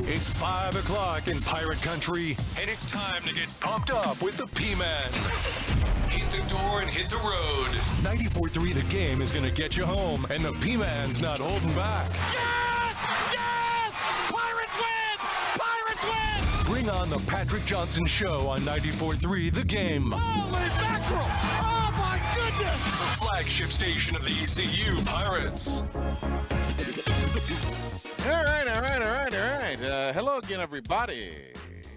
It's 5 o'clock in Pirate Country, and it's time to get pumped up with the P-Man. Hit the door and hit the road. 94.3 The Game is going to get you home, and the P-Man's not holding back. Yes! Yes! Pirates win! Pirates win! Bring on the Patrick Johnson Show on 94.3 The Game. Holy mackerel! Oh, my goodness! The flagship station of the ECU Pirates. All right. Hello again, everybody.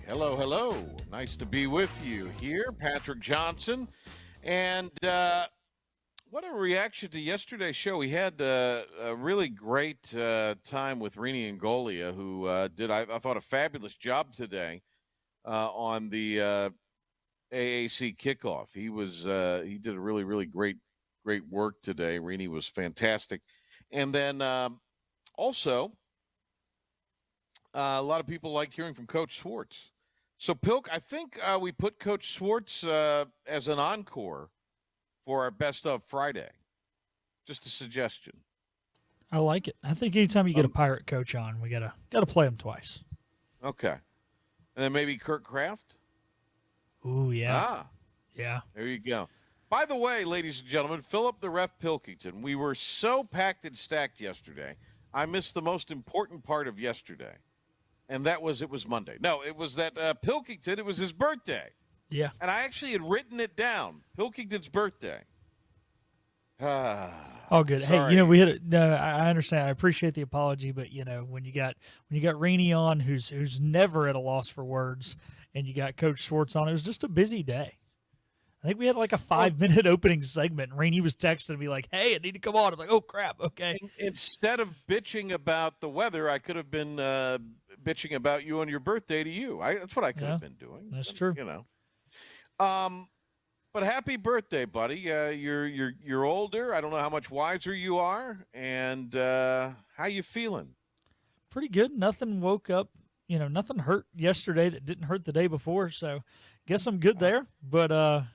Hello. Nice to be with you here, Patrick Johnson. And what a reaction to yesterday's show. We had a really great time with Rini Angolia, who did, I thought, a fabulous job today on the AAC kickoff. He did a really great work today. Rini was fantastic. And then also, a lot of people like hearing from Coach Swartz. So, Pilk, I think we put Coach Swartz as an encore for our Best of Friday. Just a suggestion. I like it. I think anytime you get a Pirate coach on, we gotta play him twice. Okay. And then maybe Kirk Kraft? Ooh, yeah. Ah. Yeah. There you go. By the way, ladies and gentlemen, Philip the Ref Pilkington, we were so packed and stacked yesterday, I missed the most important part of yesterday. And that was, it was Monday. No, it was that Pilkington, it was his birthday. Yeah. And I actually had written it down. Pilkington's birthday. Oh, good. Sorry. Hey, we had I understand. I appreciate the apology, but when you got Rainey on, who's never at a loss for words, and you got Coach Schwartz on, it was just a busy day. I think we had like a 5-minute opening segment, and Rainey was texting me like, "Hey, I need to come on." I'm like, "Oh crap, okay." Instead of bitching about the weather, I could have been bitching about you on your birthday to you. That's what I could have been doing. That's true. But happy birthday, buddy. You're older. I don't know how much wiser you are, and how you feeling? Pretty good. Nothing woke up. Nothing hurt yesterday that didn't hurt the day before. So, guess I'm good there. But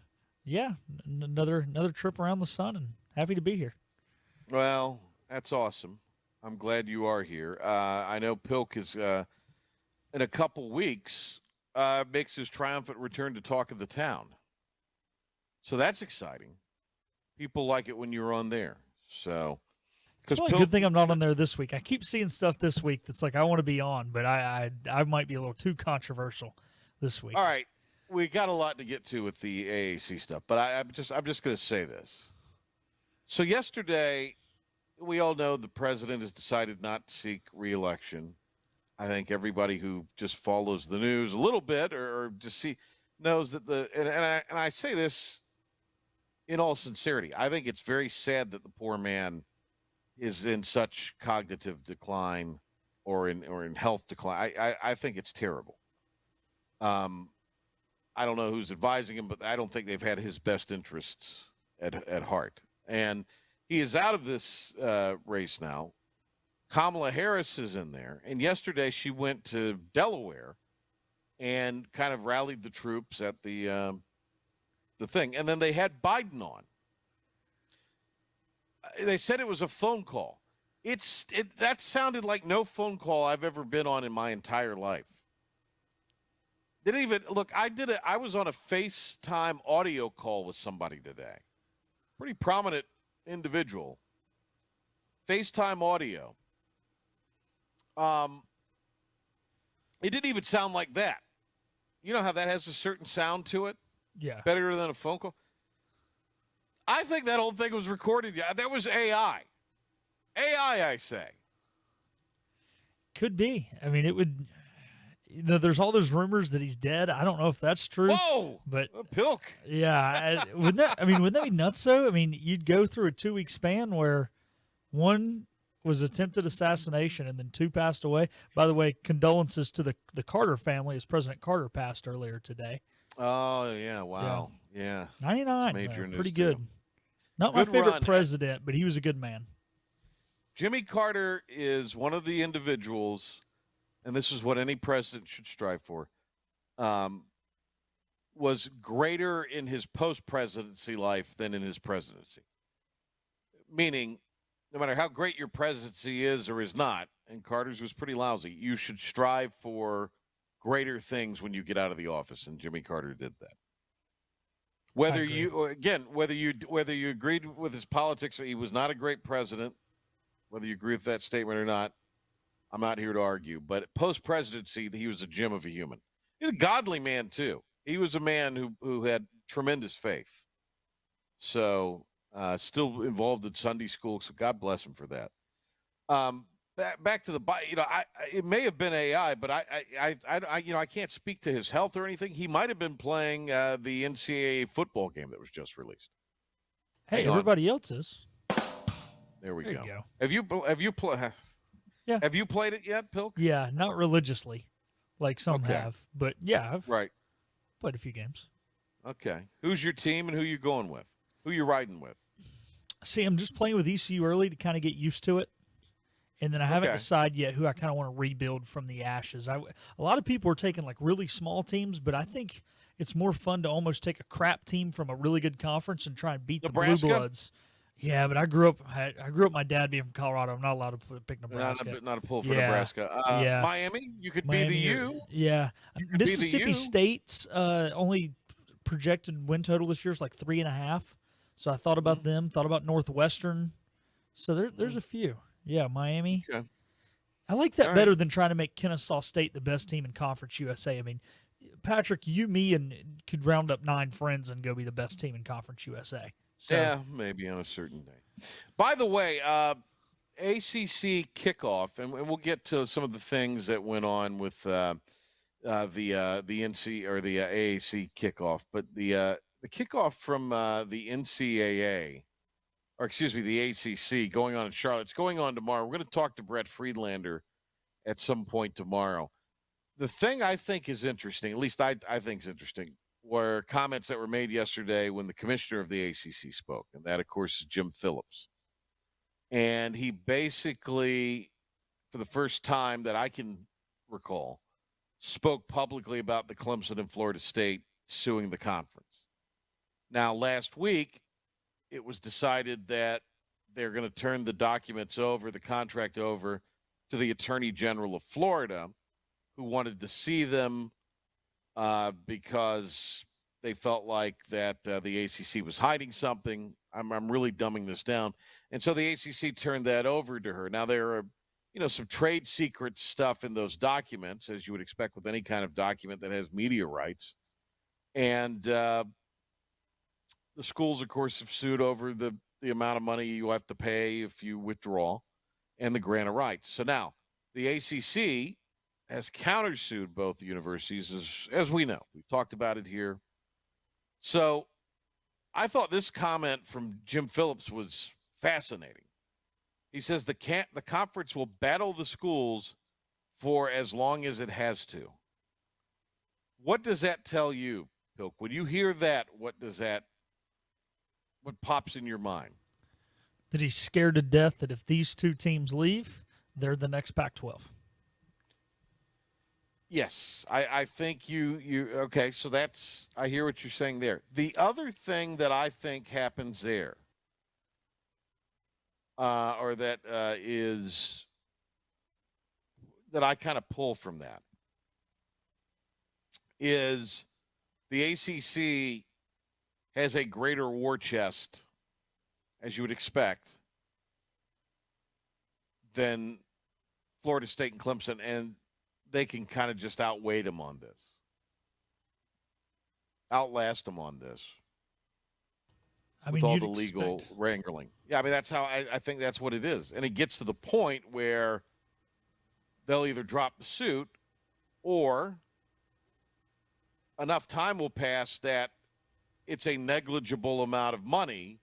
yeah, another trip around the sun, and happy to be here. Well, that's awesome. I'm glad you are here. I know Pilk is in a couple weeks makes his triumphant return to Talk of the Town. So that's exciting. People like it when you're on there. So it's probably a good thing I'm not on there this week. I keep seeing stuff this week that's like I want to be on, but I might be a little too controversial this week. All right. We got a lot to get to with the AAC stuff, but I'm just going to say this. So yesterday, we all know the president has decided not to seek re-election. I think everybody who just follows the news a little bit or just knows that and I say this in all sincerity. I think it's very sad that the poor man is in such cognitive decline or in health decline. I think it's terrible. I don't know who's advising him, but I don't think they've had his best interests at heart. And he is out of this race now. Kamala Harris is in there. And yesterday she went to Delaware and kind of rallied the troops at the thing. And then they had Biden on. They said it was a phone call. That sounded like no phone call I've ever been on in my entire life. Didn't even look. I was on a FaceTime audio call with somebody today. Pretty prominent individual. FaceTime audio. It didn't even sound like that. You know how that has a certain sound to it? Yeah. Better than a phone call. I think that whole thing was recorded. Yeah, that was AI. AI, I say. Could be. I mean, it would. There's all those rumors that he's dead. I don't know if that's true. Whoa! But Pilk. Yeah, wouldn't that be nuts though? I mean, you'd go through a 2-week span where one was attempted assassination and then 2 passed away. By the way, condolences to the Carter family as President Carter passed earlier today. Oh yeah! Wow. Yeah. 99. Major news pretty too. good. Not Good my favorite run. president, but he was a good man. Jimmy Carter is one of the individuals, and this is what any president should strive for, was greater in his post-presidency life than in his presidency. Meaning, no matter how great your presidency is or is not, and Carter's was pretty lousy. You should strive for greater things when you get out of the office, and Jimmy Carter did that. Whether agree. whether you agreed with his politics or he was not a great president, whether you agree with that statement or not, I'm not here to argue. But post presidency, he was a gem of a human. He's a godly man too. He was a man who had tremendous faith. So still involved in Sunday school. So God bless him for that. Back to the, it may have been AI, but I can't speak to his health or anything. He might have been playing the NCAA football game that was just released. Hey, everybody else is. There we There go. you go. Have you played? Yeah. Have you played it yet, Pilk? Yeah, not religiously, like some Okay. have, but yeah, I've Right. played a few games. Okay. Who's your team and who you going with? Who you riding with? See, I'm just playing with ECU early to kind of get used to it. And then I haven't Okay. decided yet who I kind of want to rebuild from the ashes. A lot of people are taking like really small teams, but I think it's more fun to almost take a crap team from a really good conference and try and beat Nebraska? the Blue Bloods. Yeah, but I grew up. My dad being from Colorado. I'm not allowed to pick Nebraska. Not a pull for Yeah. Nebraska. Yeah. Miami, you could Miami be the or- U. Yeah, could be the Mississippi U. State's only projected win total this year is like 3.5. So I thought about them. Thought about Northwestern. So there's a few. Yeah, Miami. Okay. I like that All better right. than trying to make Kennesaw State the best team in Conference USA. I mean, Patrick, you, me, and could round up 9 friends and go be the best team in Conference USA. So, Yeah, maybe on a certain day. By the way, ACC kickoff, and we'll get to some of the things that went on with the NC or the AAC kickoff, but the kickoff from the NCAA, or excuse me, the ACC going on in Charlotte. It's going on tomorrow. We're going to talk to Brett Friedlander at some point tomorrow. The thing I think is interesting, at least I think is interesting, were comments that were made yesterday when the commissioner of the ACC spoke, and that, of course, is Jim Phillips. And he basically, for the first time that I can recall, spoke publicly about the Clemson and Florida State suing the conference. Now, last week, it was decided that they're going to turn the documents over, the contract over, to the Attorney General of Florida, who wanted to see them because they felt like that the ACC was hiding something. I'm really dumbing this down. And so the ACC turned that over to her. Now, there are, some trade secret stuff in those documents, as you would expect with any kind of document that has media rights. And the schools, of course, have sued over the amount of money you have to pay if you withdraw and the grant of rights. So now the ACC has countersued both universities, as we know. We've talked about it here. So I thought this comment from Jim Phillips was fascinating. He says the conference will battle the schools for as long as it has to. What does that tell you, Pilk? When you hear that, what pops in your mind? that he's scared to death that if these two teams leave, they're the next Pac-12. Yes, I think you okay. So I hear what you're saying there. The other thing that I think happens there, or that is that I kind of pull from that, is the ACC has a greater war chest, as you would expect, than Florida State and Clemson, and they can kind of just outweigh them on this, outlast them on this. I With mean, all you'd the legal expect. wrangling. Yeah, I mean, that's how I think that's what it is. And it gets to the point where they'll either drop the suit or enough time will pass that it's a negligible amount of money.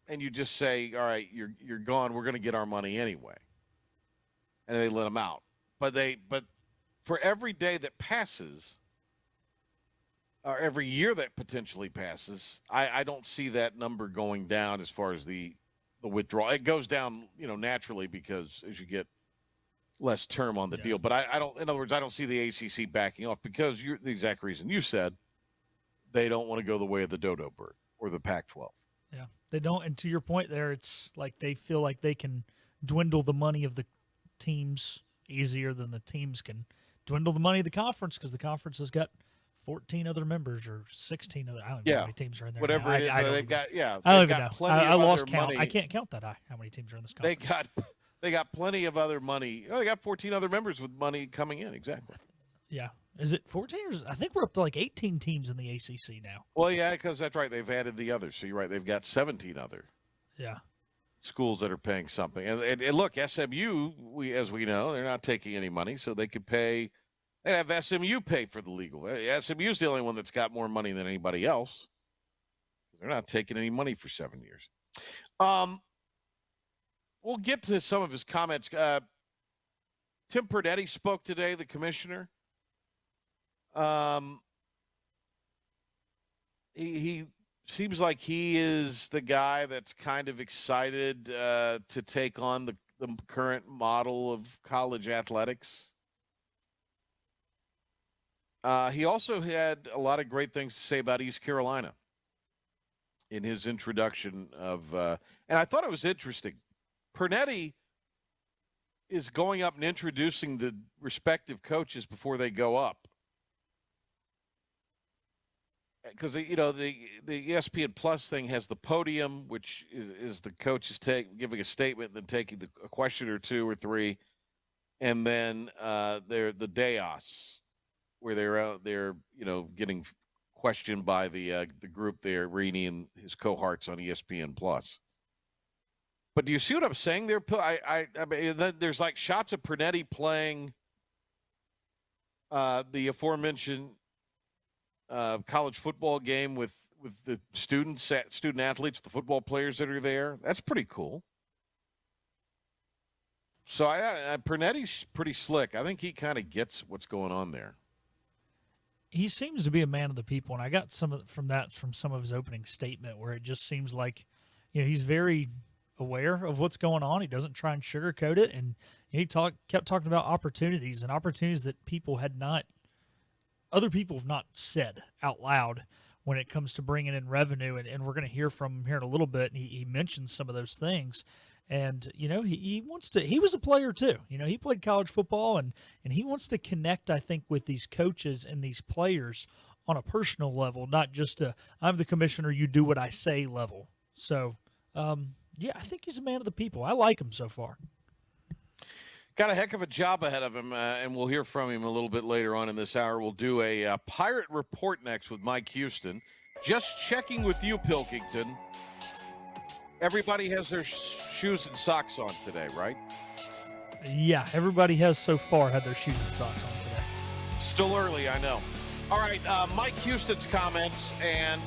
And you just say, all right, you're gone. We're going to get our money anyway. And they let them out. But for every day that passes, or every year that potentially passes, I don't see that number going down as far as the withdrawal. It goes down, naturally, because as you get less term on the deal. But I don't. In other words, I don't see the ACC backing off because the exact reason you said, they don't want to go the way of the dodo bird or the Pac-12. Yeah, they don't. And to your point there, it's like they feel like they can dwindle the money of the teams easier than the teams can dwindle the money of the conference, because the conference has got 14 other members or 16 other. I don't know how many teams are in there. Whatever now. it is, I don't they've even, got. Yeah, I don't they've even got know. plenty I of lost other count. money. I can't count that high. How many teams are in this conference? They got plenty of other money. Oh, they got 14 other members with money coming in. Exactly. Yeah. Is it 14 or I think we're up to like 18 teams in the ACC now. Well, yeah, because that's right. They've added the others. So you're right. They've got 17 other Yeah. schools that are paying something. And look, SMU, as we know, they're not taking any money, so they could pay. They have SMU pay for the legal. SMU's the only one that's got more money than anybody else. They're not taking any money for 7 years. We'll get to some of his comments. Tim Pernetti spoke today, the commissioner. He seems like he is the guy that's kind of excited to take on the current model of college athletics. He also had a lot of great things to say about East Carolina in his introduction of, and I thought it was interesting. Pernetti is going up and introducing the respective coaches before they go up. Because, you know, the ESPN Plus thing has the podium, which is the coaches giving a statement and then taking a question or two or three. And then they're the dais, where they're out there, you know, getting questioned by the group there, Reaney and his cohorts on ESPN Plus. But do you see what I'm saying there? I mean, there's like shots of Pernetti playing the aforementioned college football game with the student athletes, the football players that are there. That's pretty cool. So Pernetti's pretty slick. I think he kind of gets what's going on there. He seems to be a man of the people, and I got from some of his opening statement, where it just seems like, you know, he's very aware of what's going on. He doesn't try and sugarcoat it, and he kept talking about opportunities that other people have not said out loud when it comes to bringing in revenue, and we're going to hear from him here in a little bit. And he mentions some of those things, and you know, he wants to. He was a player too. You know, he played college football, and he wants to connect, I think, with these coaches and these players on a personal level, not just I'm the commissioner, you do what I say level. So, yeah, I think he's a man of the people. I like him so far. Got a heck of a job ahead of him, and we'll hear from him a little bit later on in this hour. We'll do a Pirate Report next with Mike Houston. Just checking with you, Pilkington. Everybody has their shoes and socks on today, right? Yeah, everybody has so far had their shoes and socks on today. Still early, I know. All right, Mike Houston's comments, and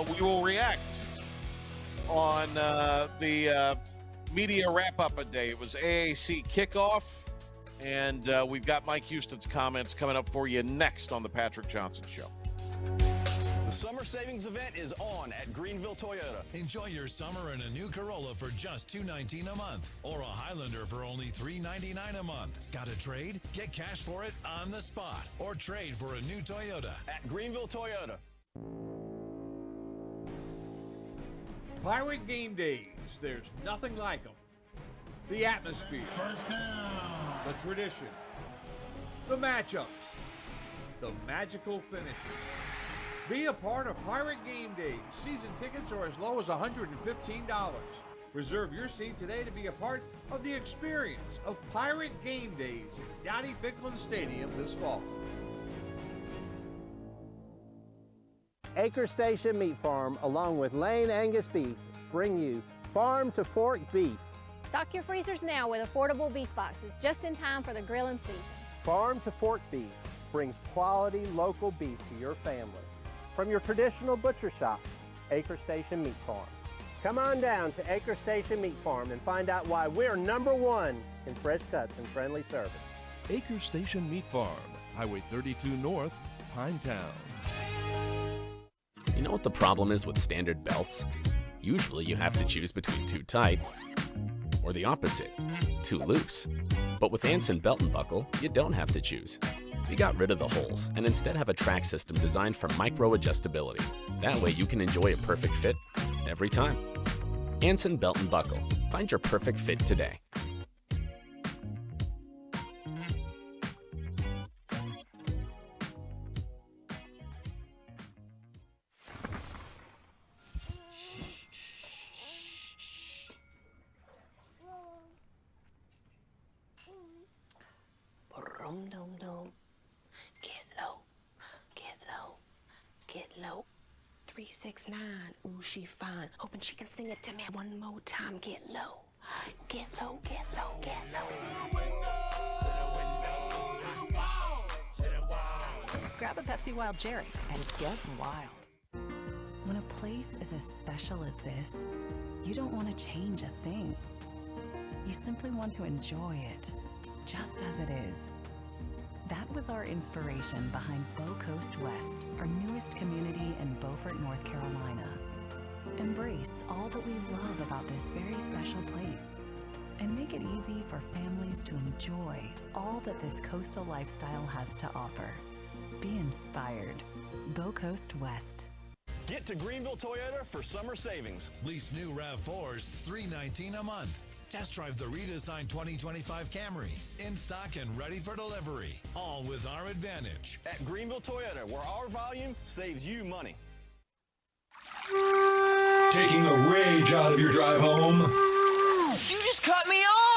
we will react on the media wrap-up a day. It was AAC kickoff, and we've got Mike Houston's comments coming up for you next on the Patrick Johnson Show. The summer savings event is on at Greenville Toyota. Enjoy your summer in a new Corolla for just $219 a month, or a Highlander for only $399 a month. Got a trade? Get cash for it on the spot, or trade for a new Toyota At Greenville Toyota. Pirate game days, there's nothing like them. The atmosphere, the tradition, the matchups, the magical finishes. Be a part of Pirate Game Days. Season tickets are as low as $115. Reserve your seat today to be a part of the experience of Pirate Game Days at Donnie Ficklin Stadium this fall. Acre Station Meat Farm, along with Lane Angus Beef, bring you Farm to Fork Beef. Stock your freezers now with affordable beef boxes just in time for the grilling season. Farm to Fork Beef brings quality local beef to your family. From your traditional butcher shop, Acre Station Meat Farm. Come on down to Acre Station Meat Farm and find out why we're #1 in fresh cuts and friendly service. Acre Station Meat Farm, Highway 32 North, Pinetown. You know what the problem is with standard belts? Usually you have to choose between too tight or the opposite, too loose. But with Anson Belt and Buckle, you don't have to choose. We got rid of the holes and instead have a track system designed for micro adjustability. That way you can enjoy a perfect fit every time. Anson Belt and Buckle. Find your perfect fit today. Dum-dum-dum. Get low, get low, get low. 369, ooh, she fine. Hoping she can sing it to me one more time. Get low, get low, get low, get low. Grab a Pepsi Wild Cherry and get wild. When a place is as special as this, you don't want to change a thing. You simply want to enjoy it, just as it is. That was our inspiration behind Bow Coast West, our newest community in Beaufort, North Carolina. Embrace all that we love about this very special place and make it easy for families to enjoy all that this coastal lifestyle has to offer. Be inspired. Bow Coast West. Get to Greenville Toyota for summer savings. Lease new RAV4s, $319 a month. Test drive the redesigned 2025 Camry. In stock and ready for delivery. All with our advantage. At Greenville Toyota, where our volume saves you money. Taking the rage out of your drive home. You just cut me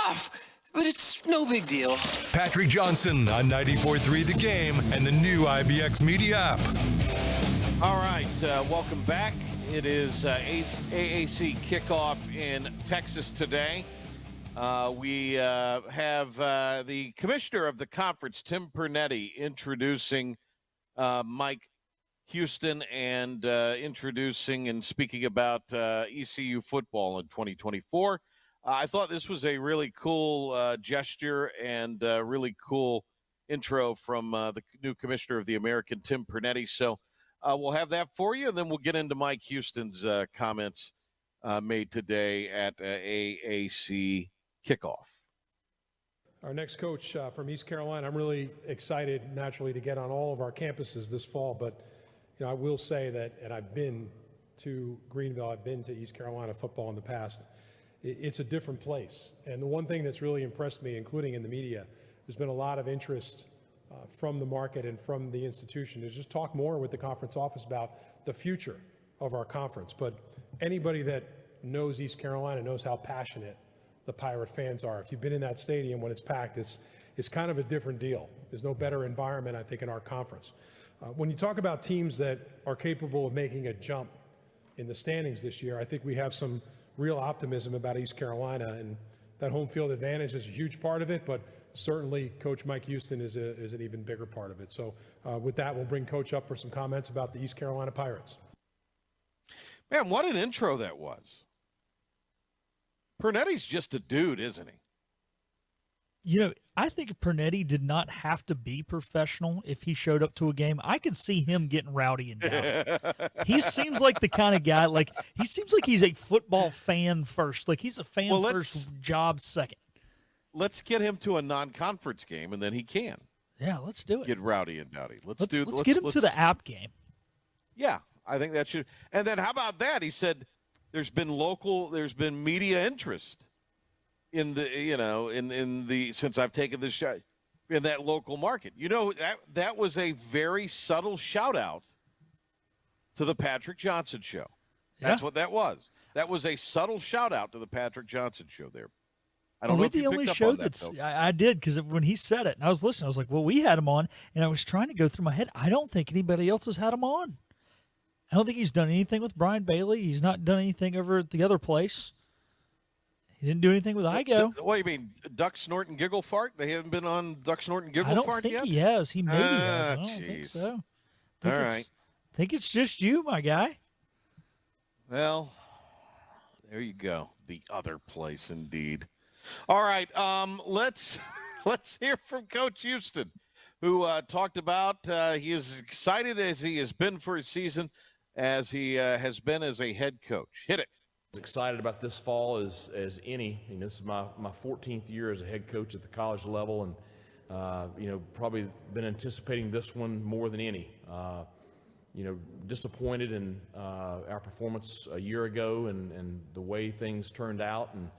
off! But it's no big deal. Patrick Johnson on 94.3 The Game and the new IBX Media app. All right, welcome back. It is AAC kickoff in Texas today. We have the commissioner of the conference, Tim Pernetti, introducing Mike Houston and introducing and speaking about ECU football in 2024. I thought this was a really cool gesture and really cool intro from the new commissioner of the American, Tim Pernetti. So we'll have that for you, and then we'll get into Mike Houston's comments made today at AAC kickoff. Our next coach from East Carolina, I'm really excited naturally to get on all of our campuses this fall, but you know, I will say that, and I've been to Greenville, I've been to East Carolina football in the past. It's a different place. And the one thing that's really impressed me, including in the media, there's been a lot of interest from the market and from the institution to just talk more with the conference office about the future of our conference. But anybody that knows East Carolina knows how passionate the Pirate fans are. If you've been in that stadium when it's packed, it's kind of a different deal. There's no better environment, I think, in our conference. When you talk about teams that are capable of making a jump in the standings this year, I think we have some real optimism about East Carolina, and that home field advantage is a huge part of it, but certainly Coach Mike Houston is an even bigger part of it. So with that, we'll bring Coach up for some comments about the East Carolina Pirates. Man, what an intro that was. Pernetti's just a dude, isn't he? You know, I think Pernetti did not have to be professional if he showed up to a game. I could see him getting rowdy and dowdy. He seems like the kind of guy, like, he seems like he's a football fan first. Like, he's a fan first, job second. Let's get him to a non-conference game, and then he can. Yeah, let's do it. Get rowdy and dowdy. Let's get him to the app game. Yeah, I think that should. And then how about that? He said there's been media interest in the since I've taken this shot in that local market. You know, that was a very subtle shout out to the Patrick Johnson show. That's what that was. That was a subtle shout out to the Patrick Johnson show there. I don't know if you picked up on that. I did, because when he said it and I was listening, I was like, well, we had him on, and I was trying to go through my head. I don't think anybody else has had him on. I don't think he's done anything with Brian Bailey. He's not done anything over at the other place. He didn't do anything with IGO. What do you mean, Duck Snort and Giggle Fart? They haven't been on Duck Snort and Giggle Fart yet? I don't think he has. He maybe has. I don't think so. All right. I think it's just you, my guy. Well, there you go. The other place, indeed. All right, let's hear from Coach Houston, who talked about he is excited as he has been for his season, as he has been as a head coach. Hit it. Excited about this fall as any. You know, this is my 14th year as a head coach at the college level, and probably been anticipating this one more than any. disappointed in our performance a year ago and the way things turned out, and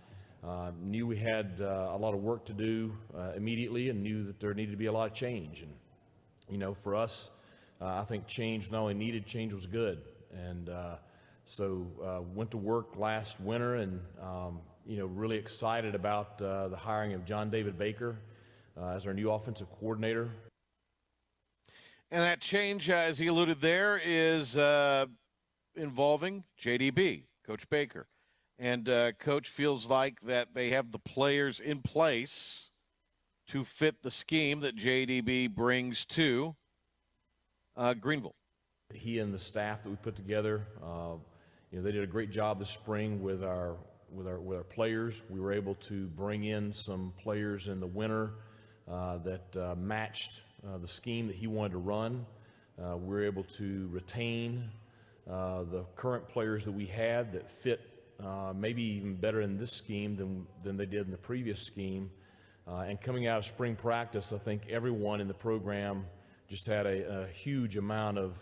knew we had a lot of work to do immediately, and knew that there needed to be a lot of change. And, for us, I think change not only needed, change was good. And so went to work last winter and, really excited about the hiring of John David Baker as our new offensive coordinator. And that change, as he alluded there, is involving JDB, Coach Baker. And Coach feels like that they have the players in place to fit the scheme that JDB brings to Greenville. He and the staff that we put together, they did a great job this spring with our players. We were able to bring in some players in the winter that matched the scheme that he wanted to run. We were able to retain the current players that we had that fit maybe even better in this scheme than they did in the previous scheme. And coming out of spring practice, I think everyone in the program just had a huge amount of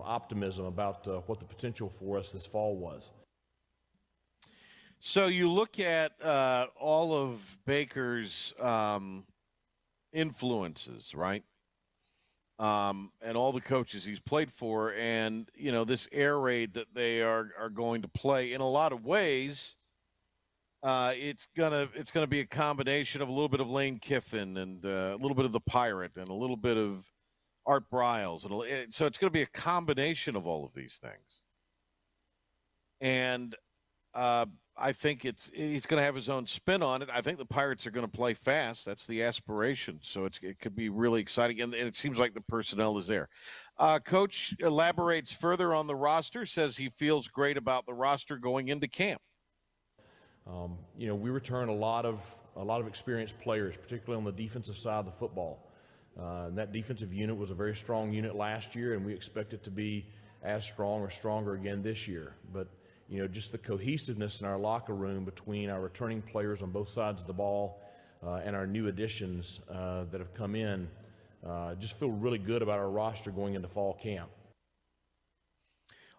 optimism about what the potential for us this fall was. So you look at all of Baker's influences, right? And all the coaches he's played for, and this air raid that they are going to play. In a lot of ways, it's gonna be a combination of a little bit of Lane Kiffin and a little bit of the Pirate and a little bit of Art Briles, and so it's going to be a combination of all of these things. And I think he's going to have his own spin on it. I think the Pirates are going to play fast. That's the aspiration. So it could be really exciting, and it seems like the personnel is there. Coach elaborates further on the roster, says he feels great about the roster going into camp. We return a lot of experienced players, particularly on the defensive side of the football. And that defensive unit was a very strong unit last year, and we expect it to be as strong or stronger again this year. But just the cohesiveness in our locker room between our returning players on both sides of the ball and our new additions that have come in, just feel really good about our roster going into fall camp.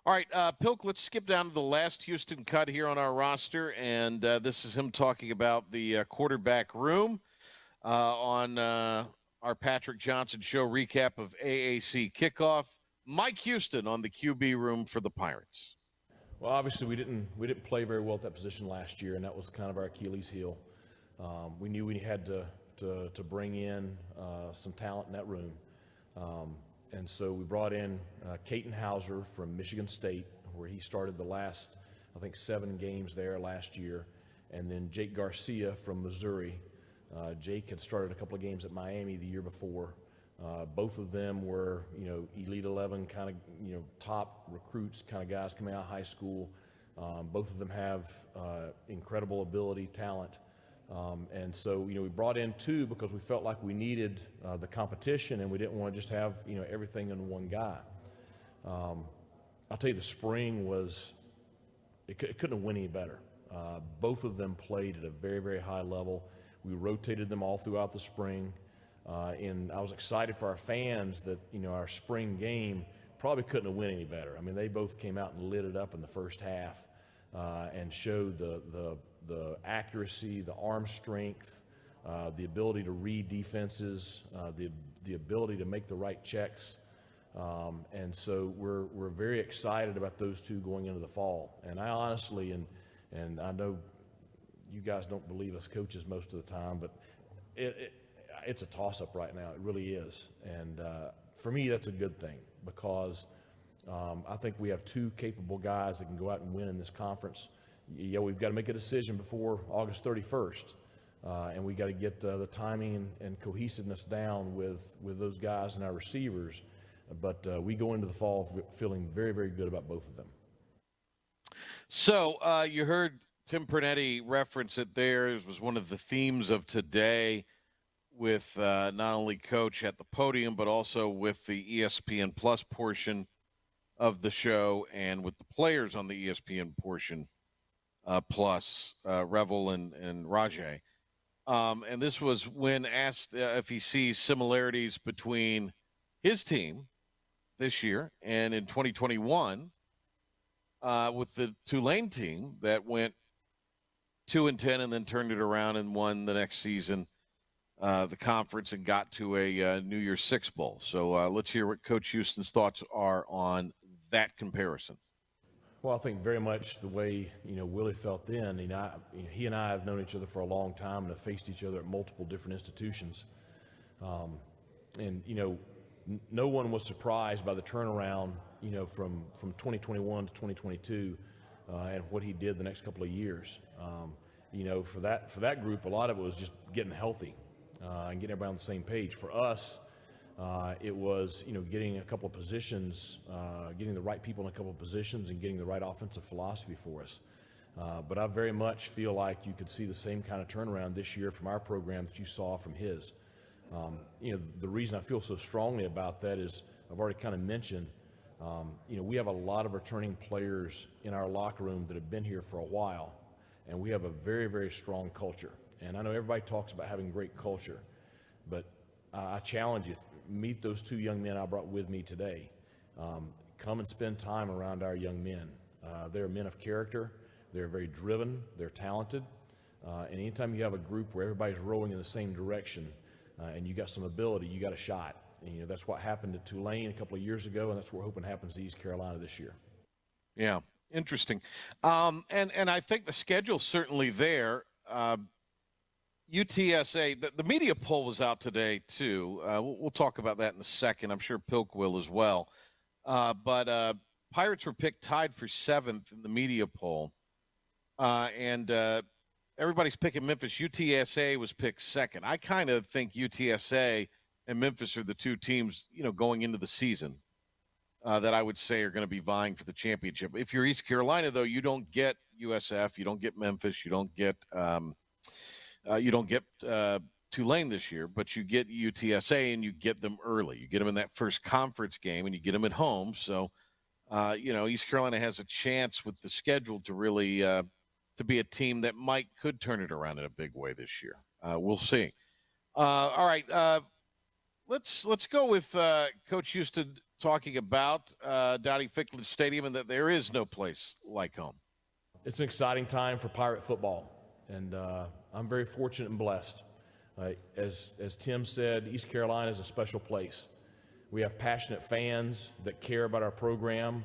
All right, Pilk, let's skip down to the last Houston cut here on our roster, and this is him talking about the quarterback room on our Patrick Johnson Show recap of AAC kickoff. Mike Houston on the QB room for the Pirates. Well, obviously we didn't play very well at that position last year, and that was kind of our Achilles heel. We knew we had to bring in some talent in that room. And so we brought in Caton Hauser from Michigan State, where he started the last, I think, 7 games there last year. And then Jake Garcia from Missouri. Jake had started a couple of games at Miami the year before. Both of them were, Elite 11 kind of, top recruits kind of guys coming out of high school. Both of them have incredible ability, talent. And so, we brought in 2 because we felt like we needed the competition, and we didn't want to just have, everything in one guy. I'll tell you, the spring was, it couldn't have went any better. Both of them played at a very, very high level. We rotated them all throughout the spring. And I was excited for our fans that, our spring game probably couldn't have went any better. I mean, they both came out and lit it up in the first half and showed the accuracy, the arm strength, the ability to read defenses, the ability to make the right checks. And so we're very excited about those 2 going into the fall. And I honestly, and I know you guys don't believe us coaches most of the time, but it's a toss-up right now. It really is. And for me, that's a good thing because I think we have 2 capable guys that can go out and win in this conference. Yeah, we've got to make a decision before August 31st, and we got to get the timing and cohesiveness down with those guys and our receivers. But we go into the fall feeling very, very good about both of them. So you heard Tim Pernetti reference it there. It was one of the themes of today with not only Coach at the podium, but also with the ESPN Plus portion of the show and with the players on the ESPN portion plus, Revel and Rajay. And this was when asked if he sees similarities between his team this year, and in 2021 with the Tulane team that went 2-10 and then turned it around and won the next season the conference and got to a New Year's Six Bowl. So let's hear what Coach Houston's thoughts are on that comparison. Well, I think very much the way, Willie felt then. He and I have known each other for a long time and have faced each other at multiple different institutions. No one was surprised by the turnaround, from 2021 to 2022 and what he did the next couple of years. For that group, a lot of it was just getting healthy and getting everybody on the same page. For us, it was, getting a couple of positions, getting the right people in a couple of positions and getting the right offensive philosophy for us. But I very much feel like you could see the same kind of turnaround this year from our program that you saw from his. The reason I feel so strongly about that is I've already kind of mentioned, we have a lot of returning players in our locker room that have been here for a while, and we have a very, very strong culture. And I know everybody talks about having great culture, but I challenge you, meet those two young men I brought with me today. Come and spend time around our young men. They're men of character. They're very driven. They're talented. And anytime you have a group where everybody's rowing in the same direction and you got some ability, you got a shot. And, that's what happened at Tulane a couple of years ago, and that's what we're hoping happens to East Carolina this year. Yeah, interesting. And I think the schedule's certainly there. UTSA, the media poll was out today, too. We'll talk about that in a second. I'm sure Pilk will as well. But Pirates were picked tied for 7th in the media poll. And everybody's picking Memphis. UTSA was picked 2nd. I kind of think UTSA and Memphis are the two teams, going into the season that I would say are going to be vying for the championship. If you're East Carolina, though, you don't get USF, you don't get Memphis, you don't get Tulane this year, but you get UTSA and you get them early. You get them in that first conference game and you get them at home. So, East Carolina has a chance with the schedule to really to be a team that could turn it around in a big way this year. We'll see. All right. Let's go with Coach Houston talking about Dowdy-Ficklen Stadium and that there is no place like home. It's an exciting time for Pirate football, and I'm very fortunate and blessed. As Tim said, East Carolina is a special place. We have passionate fans that care about our program.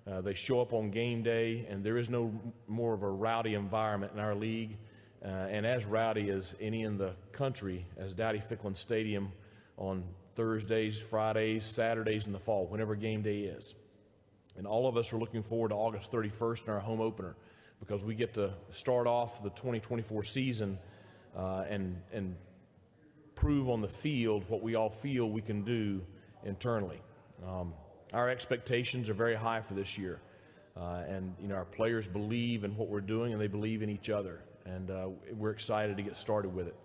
They show up on game day, and there is no more of a rowdy environment in our league, and as rowdy as any in the country as Dowdy-Ficklen Stadium on Thursdays, Fridays, Saturdays in the fall, whenever game day is. And all of us are looking forward to August 31st in our home opener because we get to start off the 2024 season and prove on the field what we all feel we can do internally. Our expectations are very high for this year. And our players believe in what we're doing and they believe in each other. And we're excited to get started with it.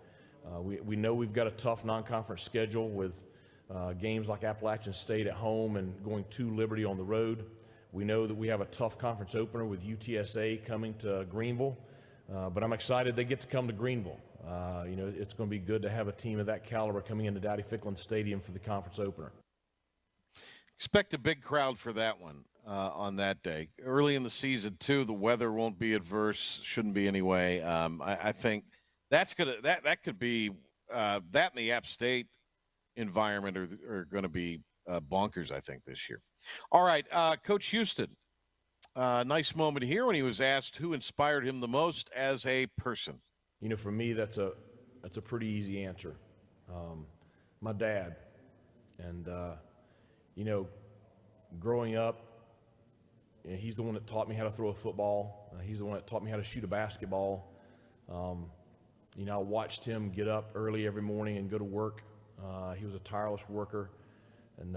We know we've got a tough non-conference schedule with games like Appalachian State at home and going to Liberty on the road. We know that we have a tough conference opener with UTSA coming to Greenville, but I'm excited they get to come to Greenville. It's going to be good to have a team of that caliber coming into Dowdy-Ficklen Stadium for the conference opener. Expect a big crowd for that one on that day. Early in the season, too, the weather won't be adverse, shouldn't be anyway. I think that could be that and the App State environment are going to be bonkers, I think, this year. All right, Coach Houston, nice moment here when he was asked who inspired him the most as a person. For me, that's a pretty easy answer. My dad, and growing up, he's the one that taught me how to throw a football. He's the one that taught me how to shoot a basketball. I watched him get up early every morning and go to work. He was a tireless worker, and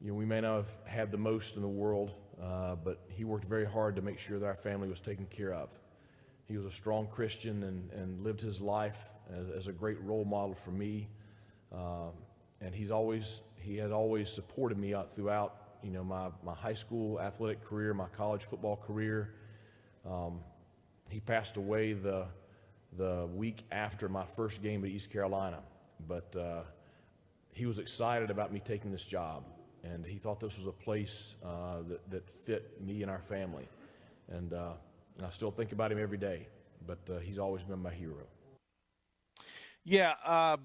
we may not have had the most in the world, but he worked very hard to make sure that our family was taken care of. He was a strong Christian and lived his life as a great role model for me, and he had always supported me throughout my high school athletic career, my college football career. He passed away the week after my first game at East Carolina, but he was excited about me taking this job. And he thought this was a place that fit me and our family. And I still think about him every day, but he's always been my hero. Yeah,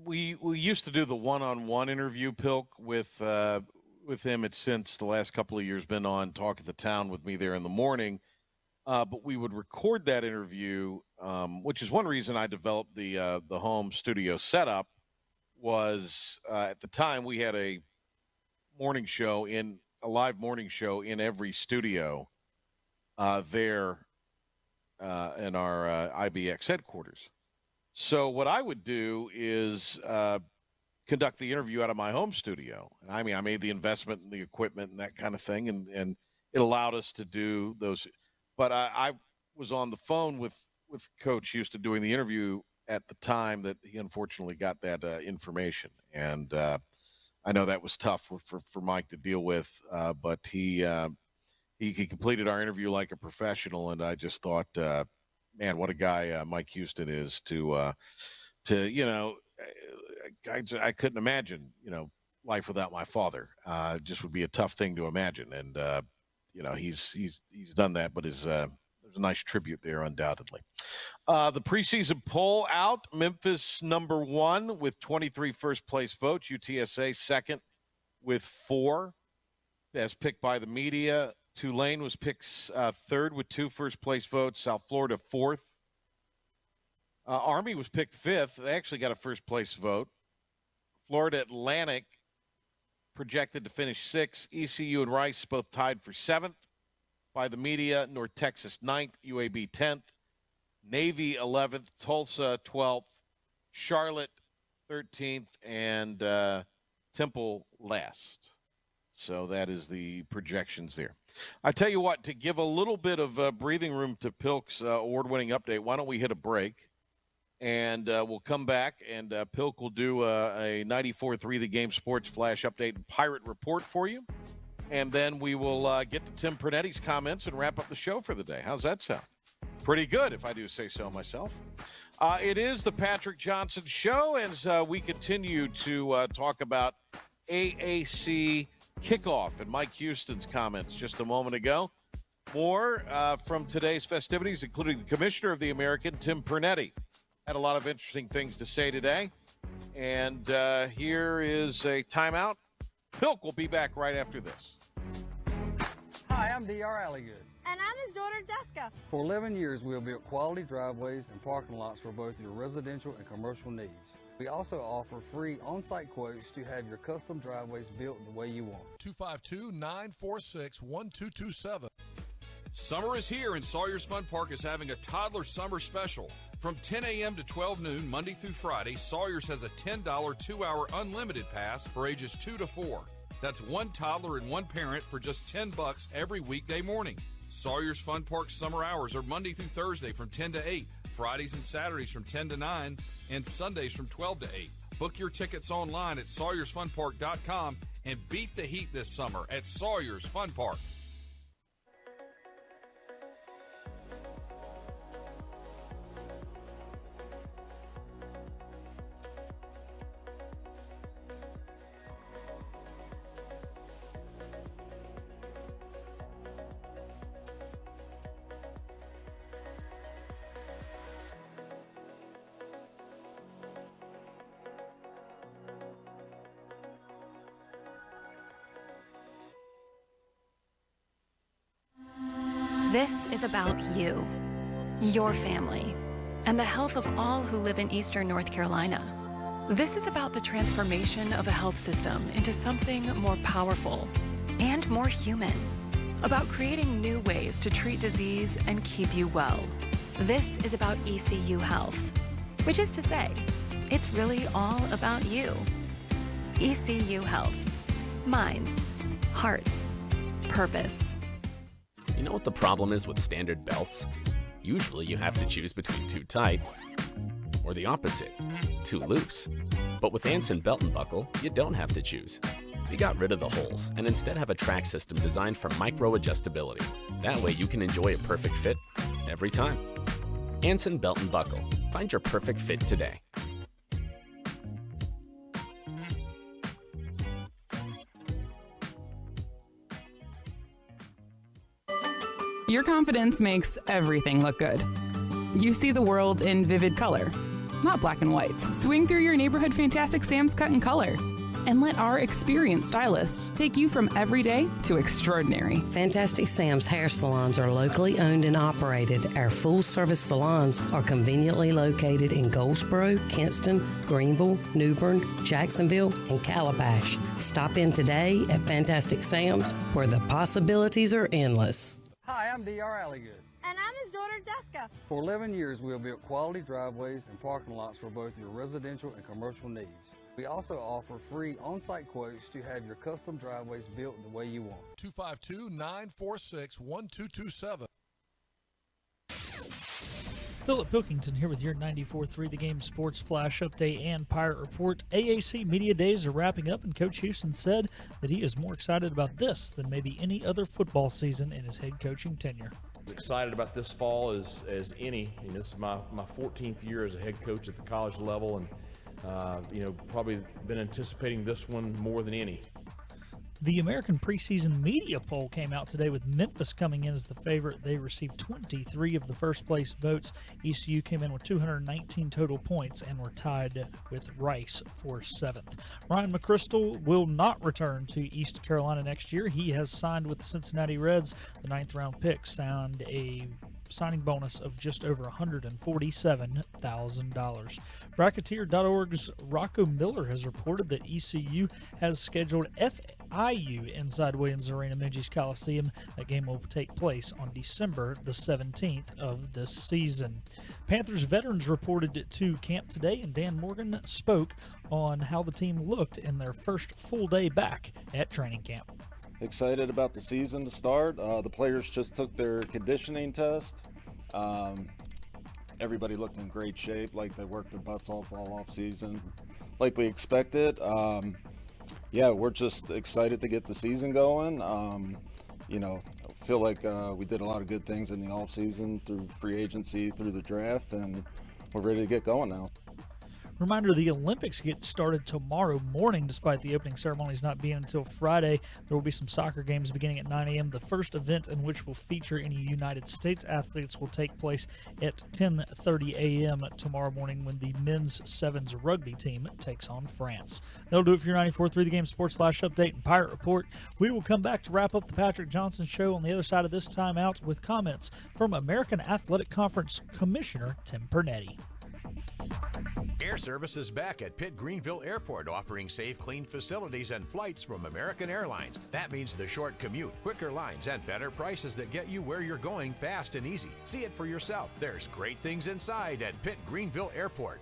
we used to do the one-on-one interview, Pilk, with him. It's since the last couple of years been on Talk of the Town with me there in the morning. But we would record that interview, which is one reason I developed the home studio setup. Was at the time we had a live morning show in every studio there in our IBX headquarters. So what I would do is conduct the interview out of my home studio. I mean, I made the investment in the equipment and that kind of thing, and it allowed us to do those. But I was on the phone with Coach Houston doing the interview at the time that he unfortunately got that information. And I know that was tough for Mike to deal with, but he completed our interview like a professional, and I just thought, man, what a guy Mike Houston is to I couldn't imagine, life without my father. Just would be a tough thing to imagine. And, he's done that, but there's a nice tribute there, undoubtedly. The preseason poll out, Memphis number 1 with 23 first-place votes. UTSA second with 4, as picked by the media. Tulane was picked third with 2 first-place votes. South Florida fourth. Army was picked 5th. They actually got a first-place vote. Florida Atlantic projected to finish 6th. ECU and Rice both tied for 7th by the media. North Texas 9th. UAB 10th. Navy 11th, Tulsa 12th, Charlotte 13th, and Temple last. So that is the projections there. I tell you what, to give a little bit of breathing room to Pilk's award-winning update, why don't we hit a break? And we'll come back, and Pilk will do a 94.3 The Game Sports Flash update and Pirate Report for you. And then we will get to Tim Pernetti's comments and wrap up the show for the day. How's that sound? Pretty good, if I do say so myself. It is the Patrick Johnson Show, as we continue to talk about AAC kickoff and Mike Houston's comments just a moment ago. More from today's festivities, including the Commissioner of the American, Tim Pernetti. Had a lot of interesting things to say today. And here is a timeout. Pilk will be back right after this. Hi, I'm D.R. Alligood. And I'm his daughter, Jessica. For 11 years, we have built quality driveways and parking lots for both your residential and commercial needs. We also offer free on-site quotes to have your custom driveways built the way you want. 252-946-1227. Summer is here, and Sawyer's Fun Park is having a toddler summer special. From 10 a.m. to 12 noon, Monday through Friday, Sawyer's has a $10 2-hour unlimited pass for ages 2 to 4. That's one toddler and one parent for just $10 every weekday morning. Sawyer's Fun Park summer hours are Monday through Thursday from 10 to 8, Fridays and Saturdays from 10 to 9, and Sundays from 12 to 8. Book your tickets online at SawyersFunPark.com and beat the heat this summer at Sawyer's Fun Park. This is about you, your family, and the health of all who live in Eastern North Carolina. This is about the transformation of a health system into something more powerful and more human, about creating new ways to treat disease and keep you well. This is about ECU Health, which is to say, it's really all about you. ECU Health. Minds, hearts, purpose. You know what the problem is with standard belts? Usually you have to choose between too tight or the opposite, too loose. But with Anson Belt and Buckle, you don't have to choose. We got rid of the holes and instead have a track system designed for micro adjustability. That way you can enjoy a perfect fit every time. Anson Belt and Buckle. Find your perfect fit today. Your confidence makes everything look good. You see the world in vivid color, not black and white. Swing through your neighborhood Fantastic Sam's cut in color. And let our experienced stylists take you from everyday to extraordinary. Fantastic Sam's hair salons are locally owned and operated. Our full-service salons are conveniently located in Goldsboro, Kinston, Greenville, New Bern, Jacksonville, and Calabash. Stop in today at Fantastic Sam's, where the possibilities are endless. Hi, I'm D.R. Alligood. And I'm his daughter, Jessica. For 11 years, we have built quality driveways and parking lots for both your residential and commercial needs. We also offer free on-site quotes to have your custom driveways built the way you want. 252-946-1227. Philip Pilkington here with your 94.3 The Game Sports Flash Update and Pirate Report. AAC Media Days are wrapping up, and Coach Houston said that he is more excited about this than maybe any other football season in his head coaching tenure. Excited about this fall as any. You know, this is my 14th year as a head coach at the college level, and probably been anticipating this one more than any. The American preseason media poll came out today with Memphis coming in as the favorite. They received 23 of the first place votes. ECU came in with 219 total points and were tied with Rice for 7th. Ryan McChrystal will not return to East Carolina next year. He has signed with the Cincinnati Reds. The 9th round pick signed a signing bonus of just over $147,000. Bracketeer.org's Rocco Miller has reported that ECU has scheduled FIU inside Williams Arena Minges Coliseum. That game will take place on December the 17th of this season. Panthers veterans reported to camp today, and Dan Morgan spoke on how the team looked in their first full day back at training camp. Excited about the season to start. The players just took their conditioning test. Everybody looked in great shape, like they worked their butts off all off season, like we expected. We're just excited to get the season going. Feel like we did a lot of good things in the off season through free agency, through the draft, and we're ready to get going now. Reminder, the Olympics get started tomorrow morning, despite the opening ceremonies not being until Friday. There will be some soccer games beginning at 9 a.m. The first event in which will feature any United States athletes will take place at 10:30 a.m. tomorrow morning when the men's sevens rugby team takes on France. That'll do it for your 94.3 The Game Sports Flash Update and Pirate Report. We will come back to wrap up the Patrick Johnson Show on the other side of this timeout with comments from American Athletic Conference Commissioner Tim Pernetti. Air Service is back at Pitt Greenville Airport, offering safe, clean facilities and flights from American Airlines. That means the short commute, quicker lines, and better prices that get you where you're going fast and easy. See it for yourself. There's great things inside at Pitt Greenville Airport.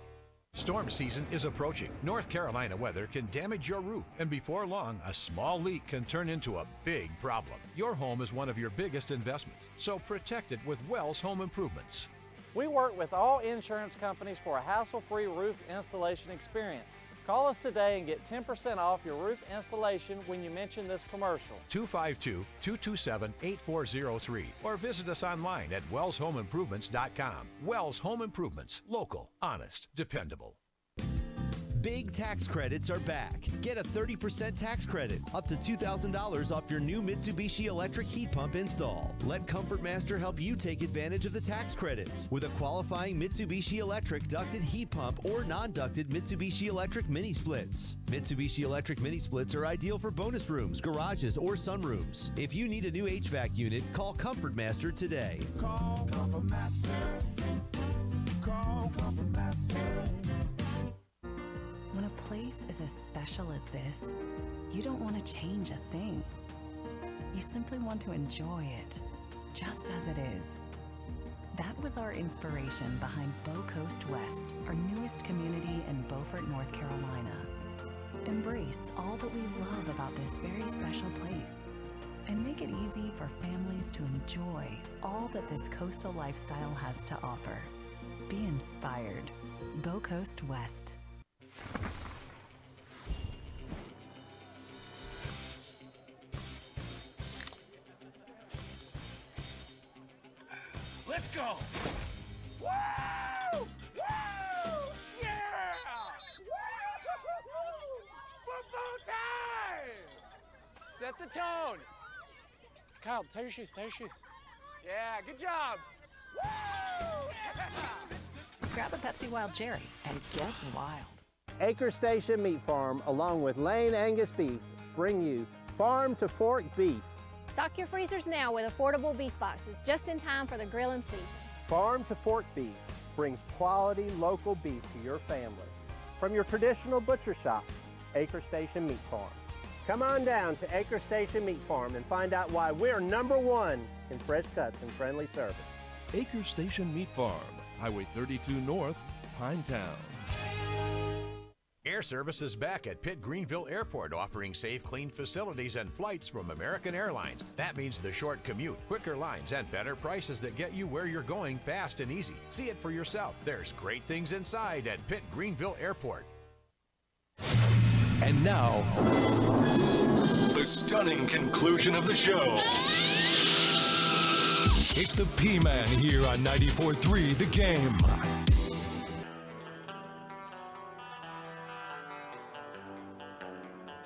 Storm season is approaching. North Carolina weather can damage your roof, and before long, a small leak can turn into a big problem. Your home is one of your biggest investments, so protect it with Wells Home Improvements. We work with all insurance companies for a hassle-free roof installation experience. Call us today and get 10% off your roof installation when you mention this commercial. 252-227-8403 or visit us online at wellshomeimprovements.com. Wells Home Improvements. Local, honest, dependable. Big tax credits are back. Get a 30% tax credit, up to $2,000 off your new Mitsubishi electric heat pump install. Let Comfort Master help you take advantage of the tax credits with a qualifying Mitsubishi electric ducted heat pump or non-ducted Mitsubishi electric mini splits. Mitsubishi electric mini splits are ideal for bonus rooms, garages, or sunrooms. If you need a new HVAC unit, call Comfort Master today. Call Comfort Master. Call Comfort Master. When a place is as special as this, you don't want to change a thing. You simply want to enjoy it, just as it is. That was our inspiration behind Bow Coast West, our newest community in Beaufort, North Carolina. Embrace all that we love about this very special place, and make it easy for families to enjoy all that this coastal lifestyle has to offer. Be inspired. Bow Coast West. Let's go! Woo! Woo! Yeah! Football time! Set the tone. Kyle, tie your shoes, tie your shoes. Yeah, good job. Woo! Grab a Pepsi Wild Cherry and get wild. Acre Station Meat Farm, along with Lane Angus Beef, bring you farm to fork beef. Stock your freezers now with affordable beef boxes, just in time for the grilling season. Farm to fork beef brings quality local beef to your family. From your traditional butcher shop, Acre Station Meat Farm. Come on down to Acre Station Meat Farm and find out why we're #1 in fresh cuts and friendly service. Acre Station Meat Farm, Highway 32 North, Pinetown. Air Service is back at Pitt Greenville Airport, offering safe, clean facilities and flights from American Airlines. That means the short commute, quicker lines, and better prices that get you where you're going fast and easy. See it for yourself. There's great things inside at Pitt Greenville Airport. And now, the stunning conclusion of the show. It's the P-Man here on 94.3 The Game.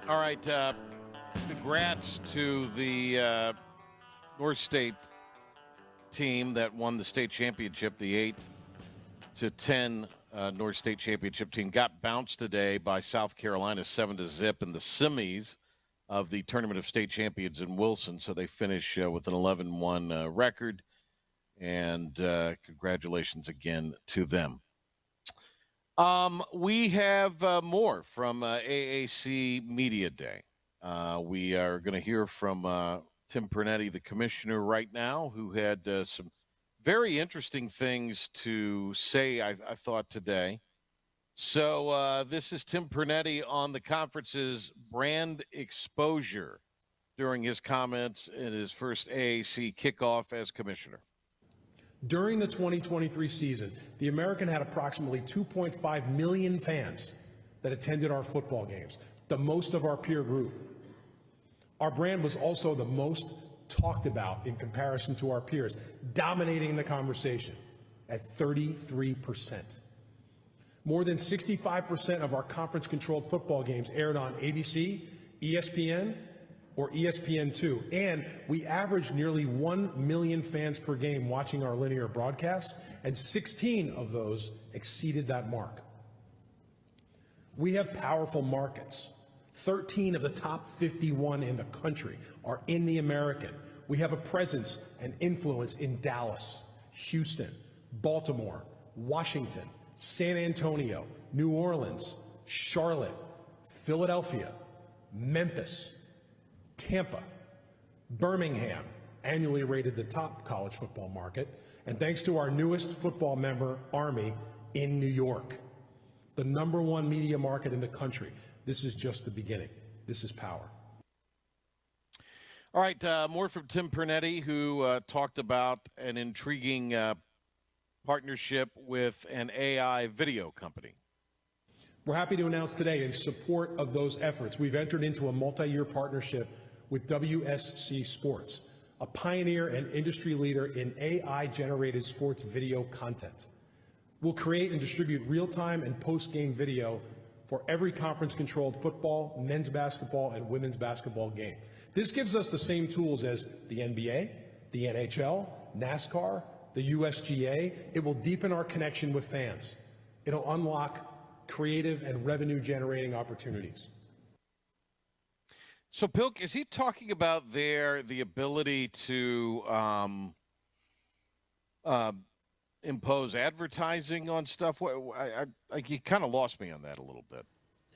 All right, congrats to the North State team that won the state championship. The 8-10 North State championship team got bounced today by South Carolina 7-0 in the semis of the Tournament of State Champions in Wilson. So they finish with an 11-1 record, and congratulations again to them. We have more from AAC Media Day. We are going to hear from Tim Pernetti, the commissioner, right now, who had some very interesting things to say, I thought, today. So this is Tim Pernetti on the conference's brand exposure during his comments in his first AAC kickoff as commissioner. During the 2023 season, the American had approximately 2.5 million fans that attended our football games, the most of our peer group. Our brand was also the most talked about in comparison to our peers, dominating the conversation at 33%. More than 65% of our conference-controlled football games aired on ABC, ESPN, or ESPN2, and we averaged nearly 1 million fans per game watching our linear broadcasts, and 16 of those exceeded that mark. We have powerful markets. 13 of the top 51 in the country are in the American. We have a presence and influence in Dallas, Houston, Baltimore, Washington, San Antonio, New Orleans, Charlotte, Philadelphia, Memphis, Tampa, Birmingham, annually rated the top college football market, and thanks to our newest football member, Army, in New York, the #1 media market in the country. This is just the beginning. This is power. All right, more from Tim Pernetti, who talked about an intriguing partnership with an AI video company. We're happy to announce today, in support of those efforts, we've entered into a multi-year partnership with WSC Sports, a pioneer and industry leader in AI-generated sports video content. We'll create and distribute real-time and post-game video for every conference-controlled football, men's basketball, and women's basketball game. This gives us the same tools as the NBA, the NHL, NASCAR, the USGA. It will deepen our connection with fans. It'll unlock creative and revenue-generating opportunities. So, Pilk, is he talking about the ability to impose advertising on stuff? You kind of lost me on that a little bit.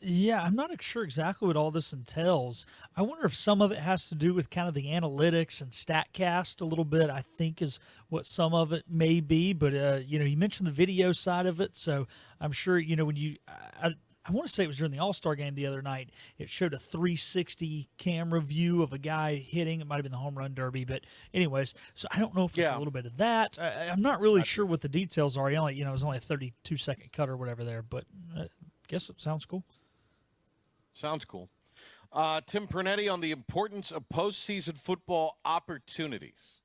Yeah, I'm not sure exactly what all this entails. I wonder if some of it has to do with kind of the analytics and StatCast a little bit, I think is what some of it may be. But, you mentioned the video side of it. So I'm sure, when I want to say it was during the All-Star game the other night. It showed a 360 camera view of a guy hitting. It might have been the home run derby, but anyways. So I don't know if it's a little bit of that. I'm not really sure what the details are. It was only a 32-second cut or whatever there, but I guess it sounds cool. Sounds cool. Tim Pernetti on the importance of postseason football opportunities.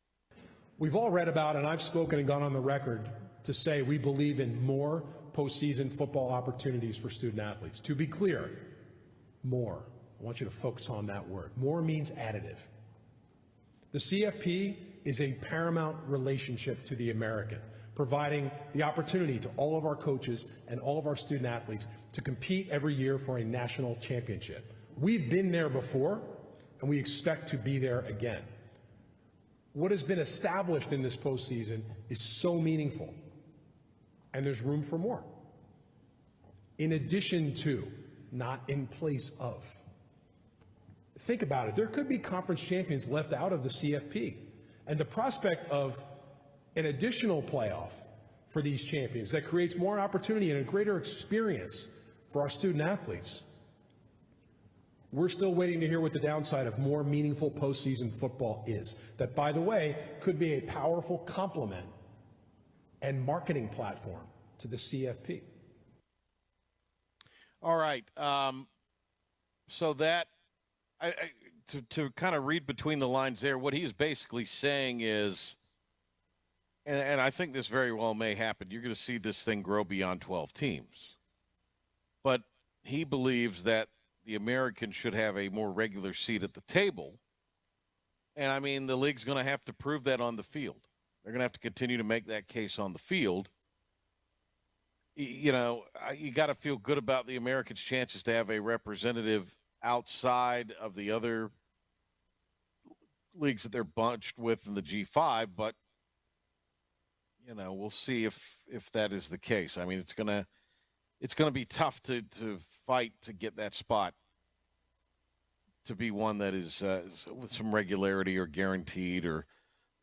We've all read about, and I've spoken and gone on the record to say we believe in more postseason football opportunities for student athletes. To be clear, more. I want you to focus on that word. More means additive. The CFP is a paramount relationship to the American, providing the opportunity to all of our coaches and all of our student athletes to compete every year for a national championship. We've been there before, and we expect to be there again. What has been established in this postseason is so meaningful, and there's room for more. In addition to, not in place of. Think about it. There could be conference champions left out of the CFP. And the prospect of an additional playoff for these champions that creates more opportunity and a greater experience for our student athletes. We're still waiting to hear what the downside of more meaningful postseason football is. That, by the way, could be a powerful complement and marketing platform to the CFP. All right. So that, to kind of read between the lines there, what he is basically saying is, and I think this very well may happen, you're going to see this thing grow beyond 12 teams. But he believes that the Americans should have a more regular seat at the table. And, I mean, the league's going to have to prove that on the field. They're going to have to continue to make that case on the field. You know, you got to feel good about the Americans' chances to have a representative outside of the other leagues that they're bunched with in the G5, but, you know, we'll see if that is the case. I mean, it's gonna be tough to fight to get that spot to be one that is with some regularity or guaranteed or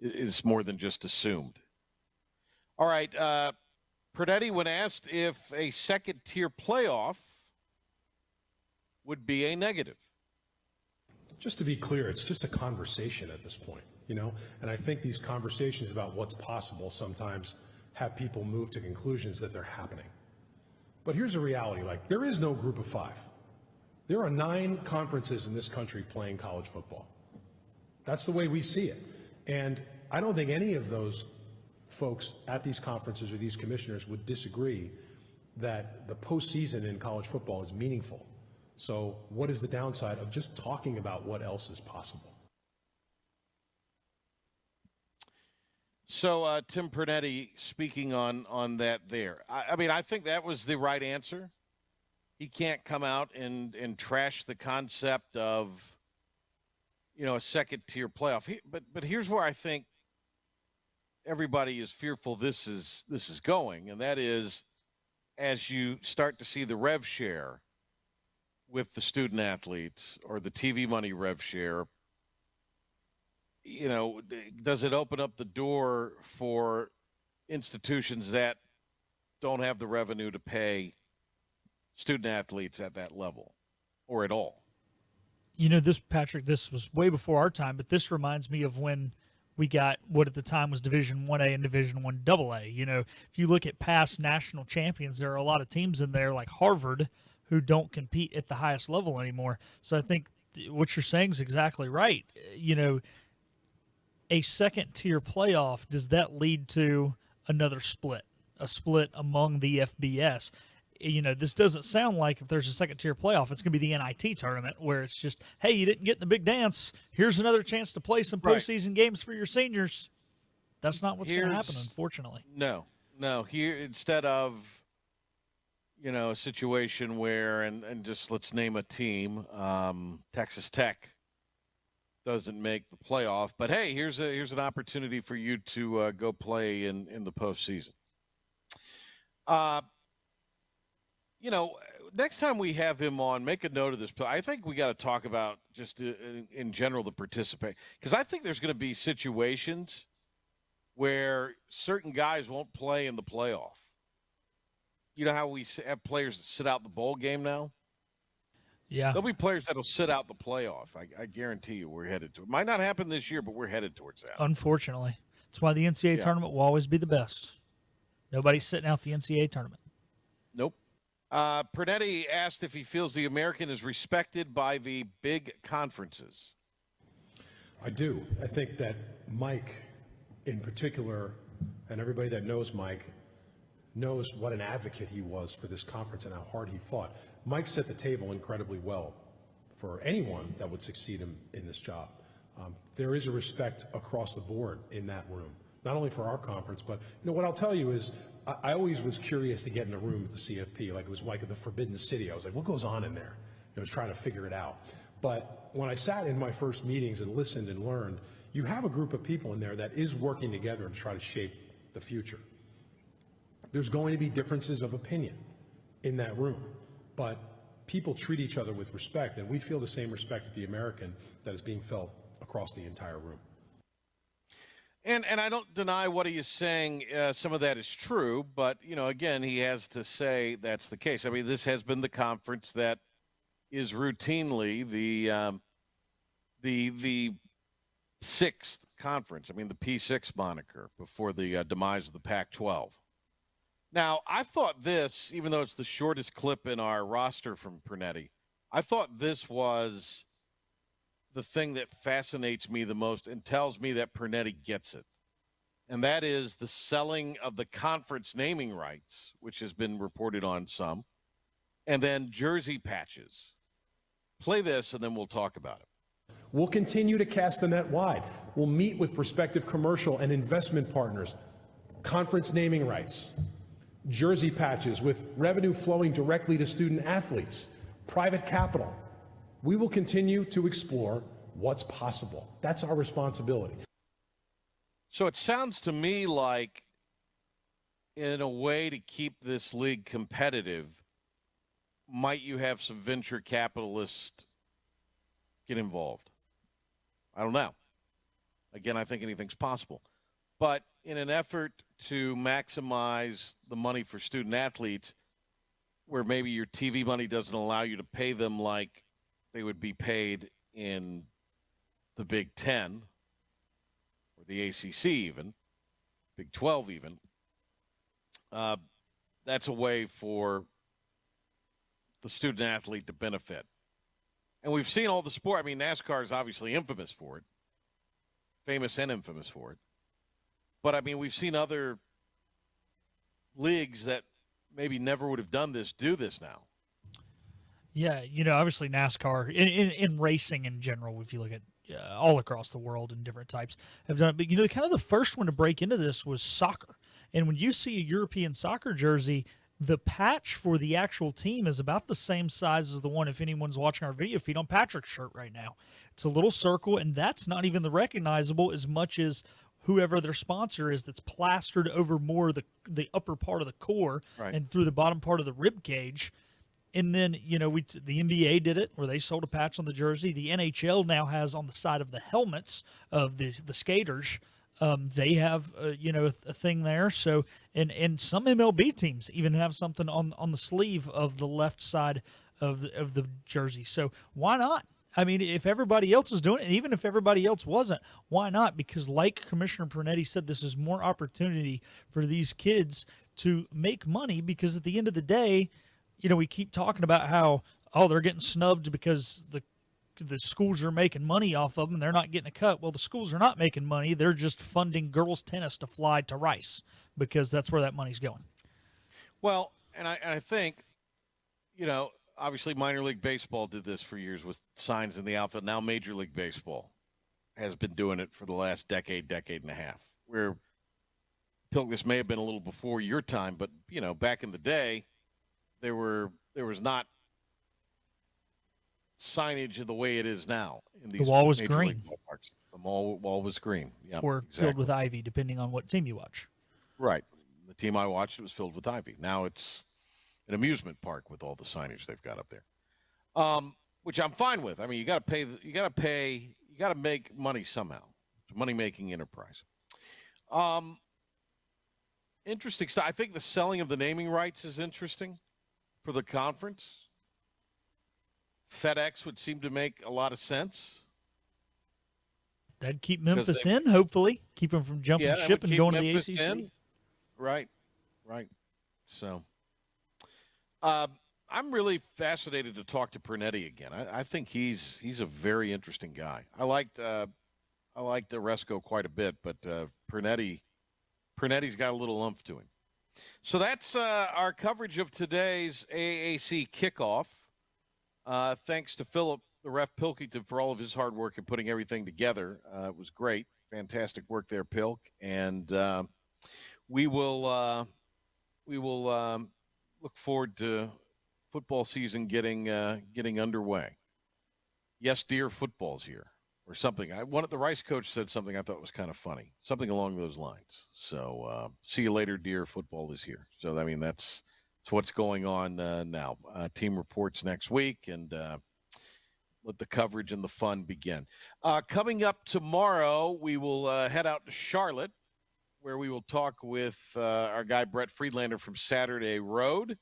is more than just assumed. All right, Pernetti, when asked if a second-tier playoff would be a negative. Just to be clear, it's just a conversation at this point, you know? And I think these conversations about what's possible sometimes have people move to conclusions that they're happening. But here's the reality, like, there is no group of five. There are 9 conferences in this country playing college football. That's the way we see it. And I don't think any of those folks at these conferences or these commissioners would disagree that the postseason in college football is meaningful. So what is the downside of just talking about what else is possible? So Tim Pernetti speaking on that there. I mean, I think that was the right answer. He can't come out and trash the concept of, you know, a second-tier playoff. But here's where I think everybody is fearful this is going, and that is as you start to see the rev share with the student athletes or the TV money rev share, you know, does it open up the door for institutions that don't have the revenue to pay student athletes at that level or at all? You know, Patrick, this was way before our time, but this reminds me of when we got what at the time was Division 1A and Division 1 AA. You know, if you look at past national champions, there are a lot of teams in there like Harvard who don't compete at the highest level anymore. So I think what you're saying is exactly right. You know, a second-tier playoff, does that lead to another split, a split among the FBS? You know, this doesn't sound like if there's a second-tier playoff, it's going to be the NIT tournament where it's just, hey, you didn't get in the big dance. Here's another chance to play some postseason games for your seniors. That's not what's going to happen, unfortunately. No. Here, instead of, you know, a situation where, and just let's name a team, Texas Tech doesn't make the playoff, but hey, here's an opportunity for you to go play in the postseason. You know, next time we have him on, make a note of this. I think we got to talk about just in general the participate, because I think there's going to be situations where certain guys won't play in the playoff. You know how we have players that sit out the bowl game now? Yeah. There'll be players that'll sit out the playoff. I guarantee you we're headed to it. Might not happen this year, but we're headed towards that. Unfortunately. That's why the NCAA tournament will always be the best. Nobody's sitting out the NCAA tournament. Nope. Pernetti asked if he feels the American is respected by the big conferences. I do. I think that Mike in particular, and everybody that knows Mike, knows what an advocate he was for this conference and how hard he fought. Mike set the table incredibly well for anyone that would succeed him in this job. There is a respect across the board in that room, not only for our conference, but what I'll tell you is I always was curious to get in the room at the CFP, like it was like the Forbidden City. I was like, what goes on in there? I was trying to figure it out. But when I sat in my first meetings and listened and learned, you have a group of people in there that is working together to try to shape the future. There's going to be differences of opinion in that room, but people treat each other with respect, and we feel the same respect at the American that is being felt across the entire room. And I don't deny what he is saying. Some of that is true, but again, he has to say that's the case. I mean, this has been the conference that is routinely the sixth conference. I mean, the P6 moniker before the demise of the Pac-12. Now, I thought this, even though it's the shortest clip in our roster from Pernetti, I thought this was the thing that fascinates me the most and tells me that Pernetti gets it. And that is the selling of the conference naming rights, which has been reported on some, and then jersey patches. Play this, and then we'll talk about it. We'll continue to cast the net wide. We'll meet with prospective commercial and investment partners, conference naming rights, jersey patches with revenue flowing directly to student athletes, private capital. We will continue to explore what's possible. That's our responsibility. So it sounds to me like, in a way to keep this league competitive, might you have some venture capitalists get involved? I don't know. Again, I think anything's possible. But in an effort to maximize the money for student athletes, where maybe your TV money doesn't allow you to pay them like they would be paid in the Big Ten or the ACC even, Big 12 even, that's a way for the student athlete to benefit. And we've seen all the sport. I mean, NASCAR is obviously infamous for it, famous and infamous for it. But, I mean, we've seen other leagues that maybe never would have done this do this now. Yeah, obviously NASCAR, in racing in general, if you look at all across the world and different types, have done it. But, kind of the first one to break into this was soccer. And when you see a European soccer jersey, the patch for the actual team is about the same size as the one, if anyone's watching our video feed, on Patrick's shirt right now. It's a little circle, and that's not even the recognizable as much as whoever their sponsor is, that's plastered over more the upper part of the core and through the bottom part of the rib cage. And then, the NBA did it where they sold a patch on the jersey. The NHL now has on the side of the helmets of the skaters, they have, a thing there. So, and some MLB teams even have something on the sleeve of the left side of the jersey. So why not? I mean, if everybody else is doing it, and even if everybody else wasn't, why not? Because like Commissioner Pernetti said, this is more opportunity for these kids to make money, because at the end of the day, we keep talking about how, they're getting snubbed because the schools are making money off of them. They're not getting a cut. Well, the schools are not making money. They're just funding girls' tennis to fly to Rice because that's where that money's going. Well, and I think, obviously minor league baseball did this for years with signs in the outfield. Now Major League Baseball has been doing it for the last decade and a half. Where, Pilk, this may have been a little before your time, but, back in the day, there was not signage in the way it is now. In these the wall was Major green. League ballparks. The wall was green. Yeah, or exactly. filled with ivy, depending on what team you watch. Right. The team I watched, it was filled with ivy. Now it's an amusement park with all the signage they've got up there, which I'm fine with. I mean, you got to make money somehow. It's a money-making enterprise. Interesting stuff. I think the selling of the naming rights is interesting for the conference. FedEx would seem to make a lot of sense. That'd keep Memphis in, hopefully. Keep them from jumping ship and going Memphis to the ACC. in. Right. So I'm really fascinated to talk to Pernetti again. I think he's a very interesting guy. I liked Oresco quite a bit, but Pernetti's got a little oomph to him. So that's our coverage of today's AAC kickoff. Thanks to Philip the ref Pilkington for all of his hard work in putting everything together. It was great. Fantastic work there, Pilk. And we will look forward to football season getting underway. Yes, dear, football's here, or something. The Rice coach said something I thought was kind of funny, something along those lines. So, see you later, dear, football is here. So, I mean, that's what's going on now. Team reports next week, and let the coverage and the fun begin. Coming up tomorrow, we will head out to Charlotte, where we will talk with our guy Brett Friedlander from Saturday Road.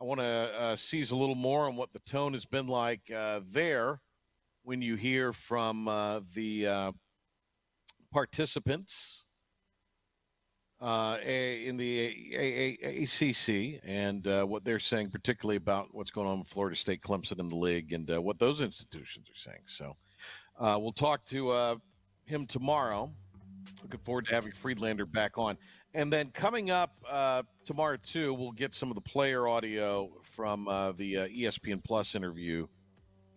I want to seize a little more on what the tone has been like there when you hear from the participants in the AAC and what they're saying, particularly about what's going on with Florida State, Clemson, and the league, and what those institutions are saying. So we'll talk to him tomorrow. Looking forward to having Friedlander back on. And then coming up tomorrow, too, we'll get some of the player audio from the ESPN Plus interview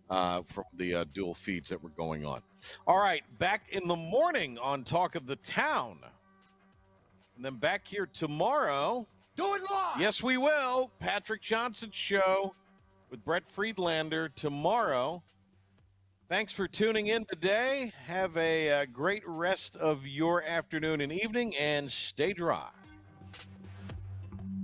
from the dual feeds that were going on. All right, back in the morning on Talk of the Town. And then back here tomorrow. Do it live! Yes, we will. Patrick Johnson Show with Brett Friedlander tomorrow. Thanks for tuning in today. Have a great rest of your afternoon and evening, and stay dry.